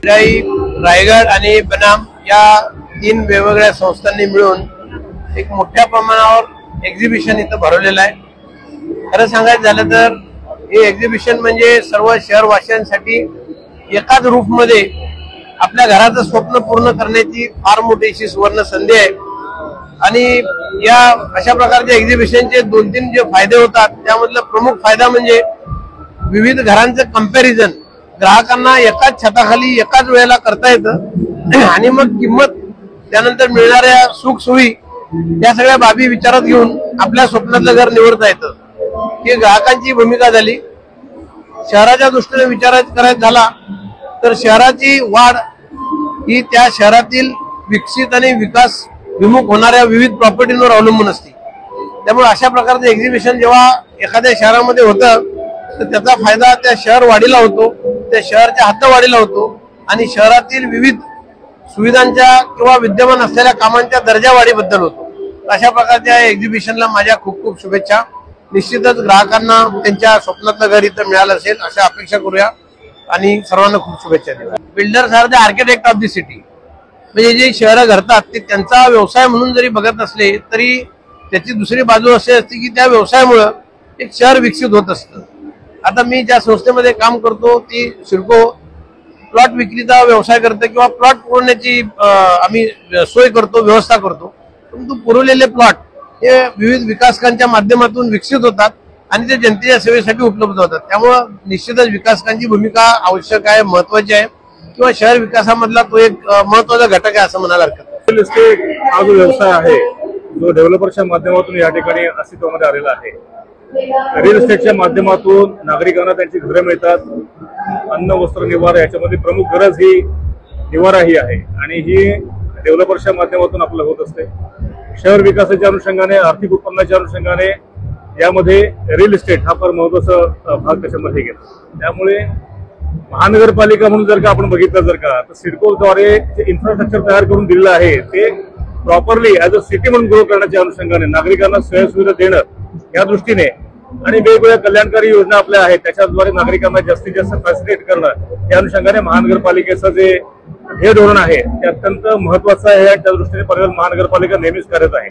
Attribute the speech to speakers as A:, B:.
A: रायगड आणि बनाम या तीन वेगवेगळ्या संस्थांनी मिळून एक मोठ्या प्रमाणावर एक्झिबिशन इथं भरवलेलं आहे। खरं सांगायचं झालं तर हे एक्झिबिशन म्हणजे सर्व शहरवासियांसाठी एकाच रूफमध्ये आपल्या घराचं स्वप्न पूर्ण करण्याची फार मोठी अशी सुवर्ण संधी आहे। आणि या अशा प्रकारच्या एक्झिबिशनचे 2-3 जे फायदे होतात त्यामधला प्रमुख फायदा म्हणजे विविध घरांचं कंपॅरिझन ग्राहकांना एकाच छताखाली एकाच वेळेला करता येतं आणि मग किंमत त्यानंतर मिळणाऱ्या सुख सोयी या सगळ्या बाबी विचारात घेऊन आपल्या स्वप्नातलं घर निवडता येतं। ही ग्राहकांची भूमिका झाली। शहराच्या दृष्टीने विचार करायचा झाला तर शहराची वाढ ही त्या शहरातील विकसित आणि विकास विमुख होणाऱ्या विविध प्रॉपर्टींवर अवलंबून असते। त्यामुळे अशा प्रकारचं एक्झिबिशन जेव्हा एखाद्या शहरामध्ये होतं तर त्याचा फायदा त्या शहर वाढीला होतो, त्या शहराच्या हद्दवाढीला होतो आणि शहरातील विविध सुविधांच्या किंवा विद्यमान असलेल्या कामांच्या दर्जा वाढीबद्दल होतो। अशा प्रकारच्या एक्झिबिशनला माझ्या खूप खूप शुभेच्छा। निश्चितच ग्राहकांना त्यांच्या स्वप्नातलं घर इथं मिळालं असेल अशा अपेक्षा करूया आणि सर्वांना खूप शुभेच्छा देऊया। Builders are the architect of the city, म्हणजे जे शहरं घडतात ते त्यांचा व्यवसाय म्हणून जरी बघत असले तरी त्याची दुसरी बाजू अशी असते की त्या व्यवसायामुळे एक शहर विकसित होत असतं। आता मी ज्या संस्थेमध्ये काम करतो ती सिडको प्लॉट विक्रीचा व्यवसाय करते किंवा प्लॉट पुरवण्याची आम्ही सोय करतो, व्यवस्था करतो। परंतु पुरवलेले प्लॉट हे विविध विकासकांच्या माध्यमातून विकसित होतात आणि ते जनतेच्या सेवेसाठी उपलब्ध होतात। त्यामुळे निश्चितच विकासकांची भूमिका आवश्यक आहे, महत्वाची आहे किंवा शहर विकासामधला तो एक महत्वाचा घटक आहे असं म्हणायला हरकत नाही।
B: रिअल इस्टेट हा जो व्यवसाय आहे जो डेव्हलपरच्या माध्यमातून या ठिकाणी अस्तित्वामध्ये आलेला आहे। रिअल इस्टेटच्या माध्यमातून नागरिकांना त्यांची घरे मिळतात, अन्न वस्त्र निवारा याच्यामध्ये प्रमुख गरज ही निवारा ही आहे आणि ही डेव्हलपरच्या माध्यमातून आपल्याला होत असते। शहर विकासाच्या अनुषंगाने, आर्थिक उत्पन्नाच्या अनुषंगाने यामध्ये रिअल इस्टेट हा फार महत्वाचा भाग त्याच्यामध्ये घेतो। त्यामुळे महानगरपालिका म्हणून जर का आपण बघितलं तर सिडकोद्वारे जे इन्फ्रास्ट्रक्चर तयार करून दिलेलं आहे ते प्रॉपरली ऍज अ सिटी म्हणून ग्रो करण्याच्या अनुषंगाने नागरिकांना सोयीसुविधा देणं या दृष्टीने आणि वेगवेगळ्या कल्याणकारी योजना आपल्या आहेत त्याच्याद्वारे नागरिकांना जास्तीत जास्त फॅसिलिटेट करणं या अनुषंगाने महानगरपालिकेचं जे हे धोरण आहे ते अत्यंत महत्वाचं आहे आणि त्या दृष्टीने पनवेल महानगरपालिका नेहमीच करत आहे।